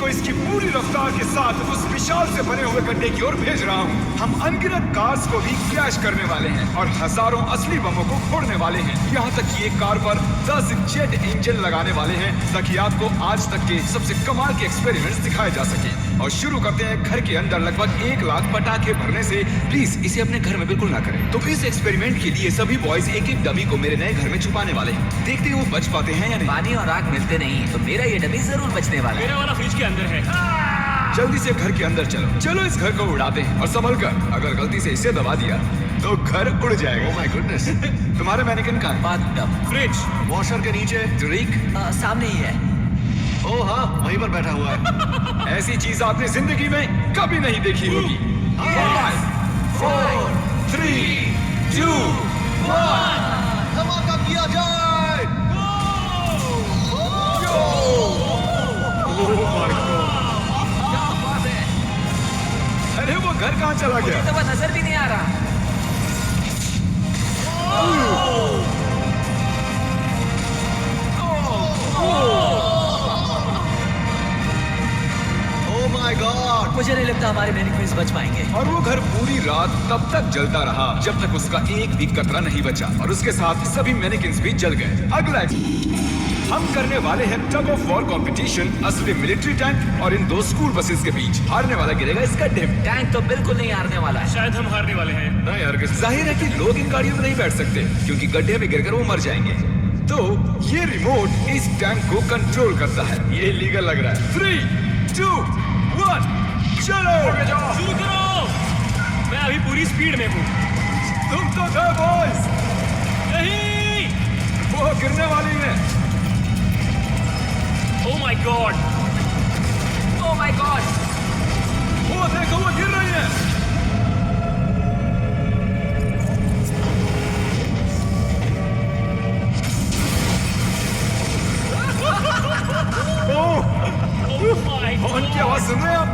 को इसकी पूरी रफ्तार के साथ उस विशाल से बने हुए गड्ढे की ओर भेज रहा हूँ। हम अनगिनत कार्स को भी क्रैश करने वाले हैं और हजारों असली बमों को फोड़ने वाले हैं। यहाँ तक कि एक कार पर 10 जेट इंजन लगाने वाले हैं ताकि आपको आज तक के सबसे कमाल के एक्सपेरिमेंट्स दिखाए जा सके। और शुरू करते हैं घर के अंदर लगभग 1 लाख पटाखे भरने से। प्लीज इसे अपने घर में बिल्कुल ना करें। तो इस एक्सपेरिमेंट के लिए सभी बॉयज एक एक डमी को मेरे नए घर में छुपाने वाले हैं। देखते हैं वो बच पाते हैं या नहीं। पानी और आग मिलते नहीं तो मेरा ये डमी जरूर बचने वाला है। मेरा वाला फ्रिज के अंदर है। जल्दी से घर के अंदर चलो इस घर को उड़ाते हैं। और संभल कर, अगर गलती से इसे दबा दिया तो घर उड़ जाएगा। Oh my goodness. तुम्हारे मैनिकिन कहाँ है? बाथटब। फ्रिज वॉशर के नीचे। ड्रिक सामने ही है। ओह हाँ, वहीं पर बैठा हुआ है। ऐसी चीज आपने जिंदगी में कभी नहीं देखी होगी। 5 4 3 2 1 धमाका किया जाए। अरे वो घर कहाँ चला गया? तो वो नजर भी नहीं आ रहा। Oh my God. मुझे नहीं लगता हमारे मैनिक्विन्स बच पाएंगे। और वो घर पूरी रात तब तक जलता रहा जब तक उसका एक भी कतरा नहीं बचा और उसके साथ सभी मैनिकिन्स भी जल गए। अगला हम करने वाले हैं टग ऑफ वॉर कंपटीशन असली मिलिट्री टैंक और इन 2 स्कूल बसेस के बीच। हारने वाला गिरेगा इस गड्ढे में। टैंक तो बिल्कुल नहीं हारने वाला है। शायद हम हारने वाले हैं। नहीं यार, जाहिर है कि लोग इन गाड़ियों में नहीं बैठ सकते क्योंकि गड्ढे में गिरकर वो मर जाएंगे। तो ये रिमोट इस टैंक को कंट्रोल करता है। ये इलीगल लग रहा है। 3 2 1 चलो। शुरू करो। मैं अभी पूरी स्पीड में हूँ। तुम तो थे बॉयज। नहीं। वो गिरने वाली है। Oh my God. Oh my God. वो देखो, वो गिर रही है। ओह माय हॉर्न की आवाज सुन रहे हैं आप?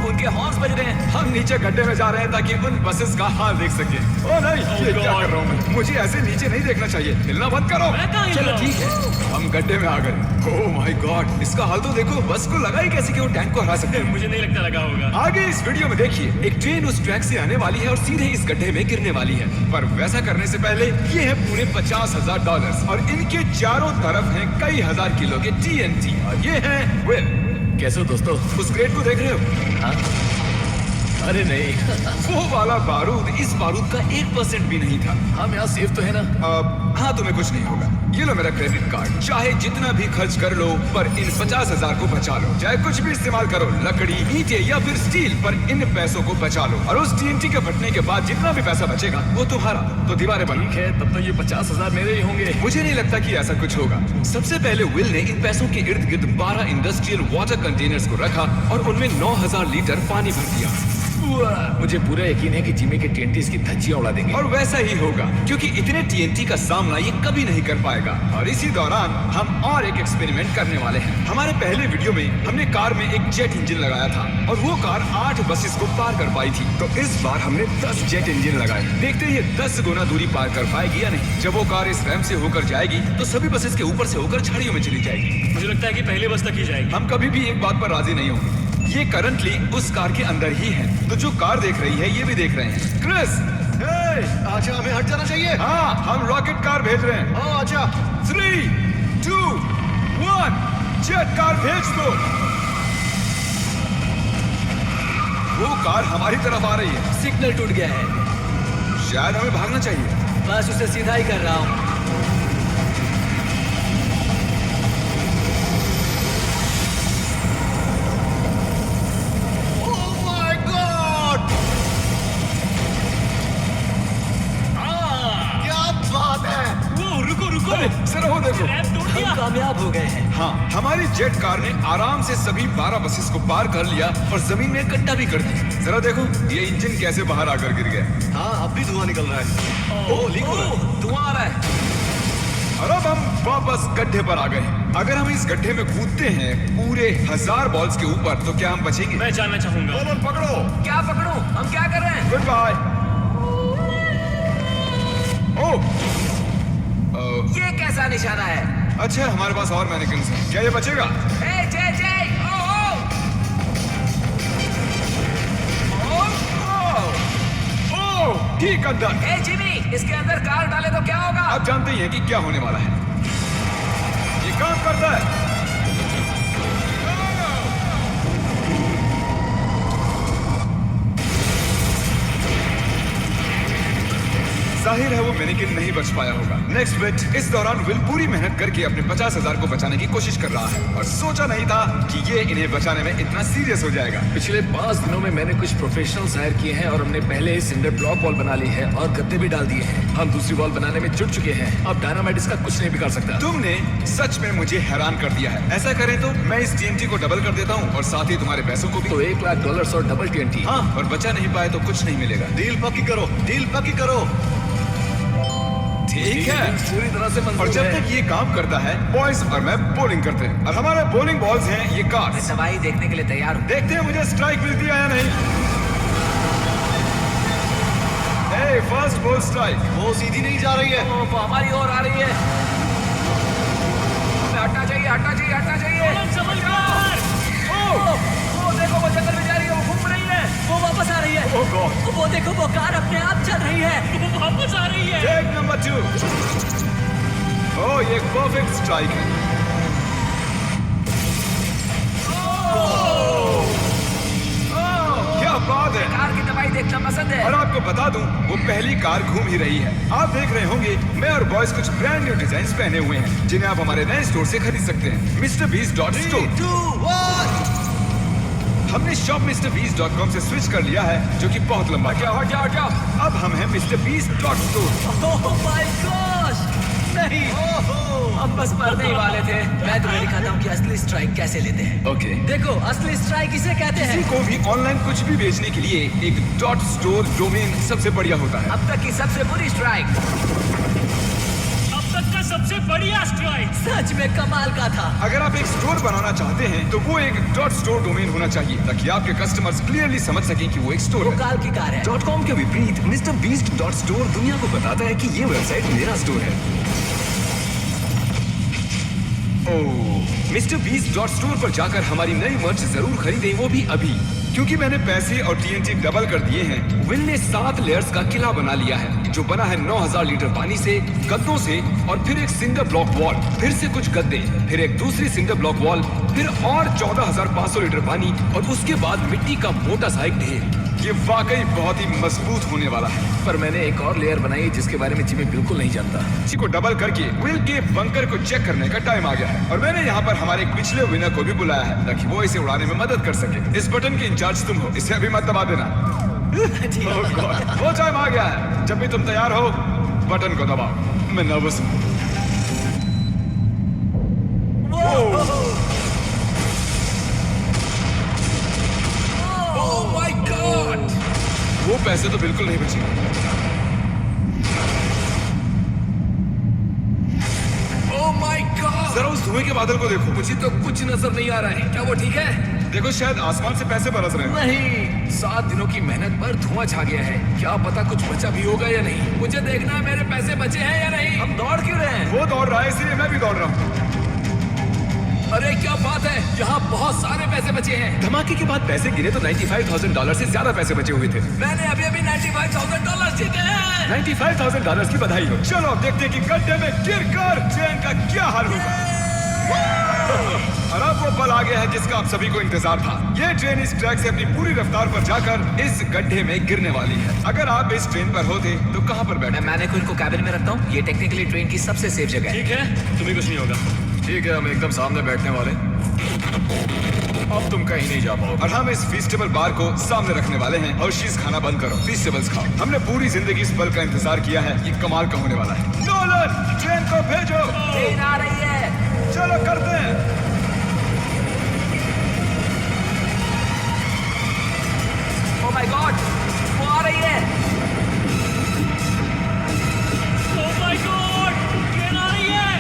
उनके हॉर्न्स बज रहे हैं। हम नीचे गड्ढे में जा रहे हैं ताकि उन बसेस का हाल देख सके। ओ नहीं, ये क्या God. कर रहा हूँ मैं? मुझे ऐसे नीचे नहीं देखना चाहिए। हिलना बंद करो। मैं कहाँ हिल चलो रहा हूँ? ठीक है, हम गड्ढे में आ गए। ओह माय गॉड, इसका हाल तो देखो। बस को लगा ही कैसे कि वो टैंक को हरा सकते हैं। मुझे नहीं लगता लगा होगा। आगे इस वीडियो में देखिए, एक ट्रेन उस ट्रैक से आने वाली है और सीधे इस गड्ढे में गिरने वाली है। पर वैसा करने से पहले ये है पूरे $50,000 और इनके चारों तरफ हैं कई हजार किलो के TNT। और ये है विल। कैसे हो दोस्तों? उस ग्रेड को देख रहे हो? हाँ? अरे नहीं। वो वाला बारूद इस बारूद का 1% भी नहीं था। हम यहाँ सेफ तो है ना? हाँ, तुम्हें कुछ नहीं होगा। ये लो मेरा क्रेडिट कार्ड। चाहे जितना भी खर्च कर लो पर इन 50,000 को बचा लो। चाहे कुछ भी इस्तेमाल करो, लकड़ी, ईंटें या फिर स्टील, पर इन पैसों को बचा लो। और उस TNT के फटने के बाद जितना भी पैसा बचेगा वो तुम्हारा। तो दीवारें बनो। ठीक है, तब तो ये 50,000 मेरे ही होंगे। मुझे नहीं लगता कि ऐसा कुछ होगा। सबसे पहले विल ने इन पैसों के इर्द गिर्द 12 इंडस्ट्रियल वाटर कंटेनर्स को रखा और उनमें 9,000 लीटर पानी भर दिया। मुझे पूरा यकीन है कि जिमी के TNT इसकी धज्जियां उड़ा देंगे। और वैसा ही होगा क्योंकि इतने TNT का सामना ये कभी नहीं कर पाएगा। और इसी दौरान हम और एक एक्सपेरिमेंट करने वाले हैं। हमारे पहले वीडियो में हमने कार में एक जेट इंजन लगाया था और वो कार 8 बसेस को पार कर पाई थी। तो इस बार हमने 10 जेट इंजन लगाए। देखते हैं ये 10 गुना दूरी पार कर पाएगी या नहीं। जब वो कार इस रैंप से होकर जाएगी तो सभी बसेस के ऊपर से होकर झाड़ियों में चली जाएगी। मुझे लगता है कि पहले बस तक ही जाएगी। हम कभी भी एक बात पर राजी नहीं होंगे। ये करंटली उस कार के अंदर ही है, तो जो कार देख रही है ये भी देख रहे हैं। क्रिस, अच्छा हमें हट जाना चाहिए। हाँ, हम रॉकेट कार भेज रहे हैं। हाँ अच्छा। 3 2 1 जेट कार भेज दो। वो कार हमारी तरफ आ रही है। सिग्नल टूट गया है। शायद हमें भागना चाहिए। बस उसे सीधा ही कर रहा हूँ। जरा वो देखो, रैंप तोड़ दिया। हम कामयाब हो गए हैं। हाँ, हमारी जेट कार ने आराम से सभी 12 बसेस को पार कर लिया और जमीन में गड्ढा भी कर दिया। जरा देखो ये इंजन कैसे बाहर आकर गिर गया। हाँ, अब भी धुआं निकल रहा है। ओह, लीक हो रहा है। धुआं आ रहा है। और अब हम वापस गड्ढे पर आ गए। अगर हम इस गड्ढे में कूदते हैं पूरे 1000 बॉल्स के ऊपर तो क्या हम बचेंगे? मैं जानना चाहूंगा। बॉल पकड़ो। क्या पकड़ूं? हम क्या कर रहे हैं? Good bye. ओह, ये कैसा निशाना है? अच्छा हमारे पास और मैनिकिन्स हैं। क्या ये बचेगा? जय जय ओह ठीक अंदर। ए जिमी, इसके अंदर कार डाले तो क्या होगा? आप जानते ही हैं कि क्या होने वाला है। ये काम करता है। जाहिर है वो मैनिकिन नहीं बच पाया होगा। नेक्स्ट बिट, इस दौरान विल पूरी मेहनत करके अपने 50,000 को बचाने की कोशिश कर रहा है और सोचा नहीं था कि ये इन्हें बचाने में इतना सीरियस हो जाएगा। पिछले 5 दिनों में मैंने कुछ प्रोफेशनल्स हायर किए हैं और हमने पहले ही सिंडर ब्लॉक वॉल बना ली है और गद्दे भी डाल दिए हैं। हम दूसरी वॉल बनाने में जुट चुके हैं। अब डायनामाइट इसका कुछ नहीं बिगाड़ सकता। तुमने सच में मुझे हैरान कर दिया है। ऐसा करें तो मैं इस TNT को डबल कर देता हूँ और साथ ही तुम्हारे पैसों को भी। तो $1,00,000 और डबल TNT। हाँ, और बचा नहीं पाए तो कुछ नहीं मिलेगा। डील पक्की करो, डील पक्की करो। ठीक है, पूरी तरह से और मंजूर जब है। तक ये काम करता है, बॉयज और मैं बॉलिंग करते हैं और हमारे बॉलिंग बॉल्स हैं ये कार्स। तबाही देखने के लिए तैयार हूँ। देखते हैं मुझे स्ट्राइक मिलती है या नहीं। हे, फर्स्ट बॉल स्ट्राइक। वो सीधी नहीं जा रही है। वो हमारी ओर आ रही है। हटना चाहिए, हटना चाहिए, हटना चाहिए। कौन समझदार? ओ, देखो वो जंगल में जा रही है, वो घूम रही है। वो वापस आ रही है। ओह गॉड। वो देखो, वो कार अपने आप चल रही है। वो वापस आ रही है। Take number 2। ओह, ये एक परफेक्ट स्ट्राइक है। ओह, क्या बात है। कार की तबाही देखना पसंद है। और आपको बता दूं, वो पहली कार घूम ही रही है। आप देख रहे होंगे मैं और बॉयज कुछ ब्रांड न्यू डिजाइन पहने हुए हैं जिन्हें आप हमारे नए स्टोर से खरीद सकते हैं, MrBeast.store। 3, 2, 1। हमने shopMrBeast.com से स्विच कर लिया है, जो कि बहुत लंबा है। हट जाओ, हट जाओ। अब हम हैं MrBeast.store। Oh my gosh! नहीं, हम बस मरने ही वाले थे। मैं तुम्हें दिखाता हूँ कि असली स्ट्राइक कैसे लेते हैं। ओके। देखो, असली स्ट्राइक इसे कहते किसी हैं। को भी ऑनलाइन कुछ भी बेचने के लिए एक .store डोमेन सबसे बढ़िया होता है। अब तक की सबसे बुरी स्ट्राइक। अब तक का सबसे बढ़िया स्ट्राइक। सच में कमाल का था। अगर आप एक स्टोर बनाना चाहते हैं तो वो एक .store डोमेन होना चाहिए ताकि आपके कस्टमर्स क्लियरली समझ सकें कि वो एक स्टोर वो है। काल की कार है। .com के विपरीत MrBeast.store दुनिया को बताता है कि ये वेबसाइट मेरा स्टोर है। MrBeast.store पर जाकर हमारी नई मर्च जरूर खरीदें, वो भी अभी, क्योंकि मैंने पैसे और TNT डबल कर दिए हैं। विल ने 7 लेयर्स का किला बना लिया है जो बना है 9,000 लीटर पानी से, गद्दों से और फिर एक सिंडर ब्लॉक वॉल, फिर से कुछ गद्दे, फिर एक दूसरी सिंडर ब्लॉक वॉल, फिर और 14,500 लीटर पानी और उसके बाद मिट्टी का मोटा सा एक ढेर। ये वाकई बहुत ही मजबूत होने वाला है। पर मैंने एक और लेयर बनाई है जिसके बारे में जिमी बिल्कुल नहीं जानता। इसी को डबल करके विल के बंकर को चेक करने का टाइम आ गया है और मैंने यहाँ पर हमारे पिछले विनर को भी बुलाया है ताकि वो इसे उड़ाने में मदद कर सके। इस बटन के इंचार्ज तुम हो, इसे अभी मत दबा देना। Oh God, वो टाइम आ गया है। जब भी तुम तैयार हो बटन को दबाओ। मैं नर्वस हूँ। Oh my God! वो पैसे तो बिल्कुल नहीं बचेंगे। Oh my God! जरा उस धुएं के बादल को देखो। मुझे तो कुछ नजर नहीं आ रहा है। क्या वो ठीक है? देखो, शायद आसमान से पैसे बरस रहे हैं। नहीं, 7 दिनों की मेहनत पर धुआं छा गया है। क्या पता कुछ बचा भी होगा या नहीं। मुझे देखना है मेरे पैसे बचे हैं या नहीं। हम दौड़ क्यों रहे हैं? वो दौड़ रहा है इसलिए मैं भी दौड़ रहा हूँ। अरे क्या बात है, यहाँ बहुत सारे पैसे बचे हैं। धमाके के बाद पैसे गिरे तो $95,000 से ज्यादा पैसे बचे हुए थे। मैंने अभी अभी $95,000 जीते हैं। $95,000 की बधाई हो। चलो अब देखते हैं कि गड्ढे में गिरकर ट्रेन का क्या हाल होगा। और अब वो पल आ गया है जिसका आप सभी को इंतजार था। ये ट्रेन इस ट्रैक से अपनी पूरी रफ्तार पर जाकर इस गड्ढे में गिरने वाली है। अगर आप इस ट्रेन पर होते तो कहाँ पर बैठे? मैं को इनको कैबिन में रखता हूँ। ये टेक्निकली ट्रेन की सबसे सेफ जगह है। ठीक है, तुम्हें कुछ नहीं होगा। ठीक है, हम एकदम सामने बैठने वाले। अब तुम कहीं नहीं जा पाओगे। और हम इस फेस्टिवल बार को सामने रखने वाले हैं और शीश खाना बंद करो, फेस्टिवल्स खाओ। हमने पूरी जिंदगी इस पल का इंतजार किया है। ये कमाल का होने वाला है। नोलन, ट्रेन को भेजो। ट्रेन आ रही है। चलो करते हैं। Oh my God! वो आ रही है। Oh my God! ट्रेन आ रही है।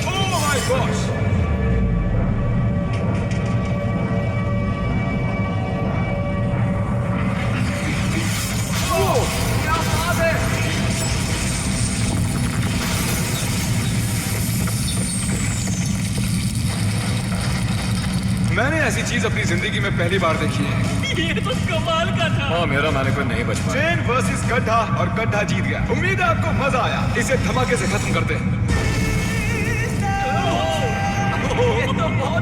Oh my gosh! क्या बात है! मैंने ऐसी चीज अपनी जिंदगी में पहली बार देखी है। ये तो कमाल का था। हाँ मेरा मैनेक्विन नहीं बच पाया। ट्रेन वर्सेस गड्ढा और गड्ढा जीत गया। उम्मीद है आपको मजा आया। इसे धमाके से खत्म करते हैं। ये तो बहुत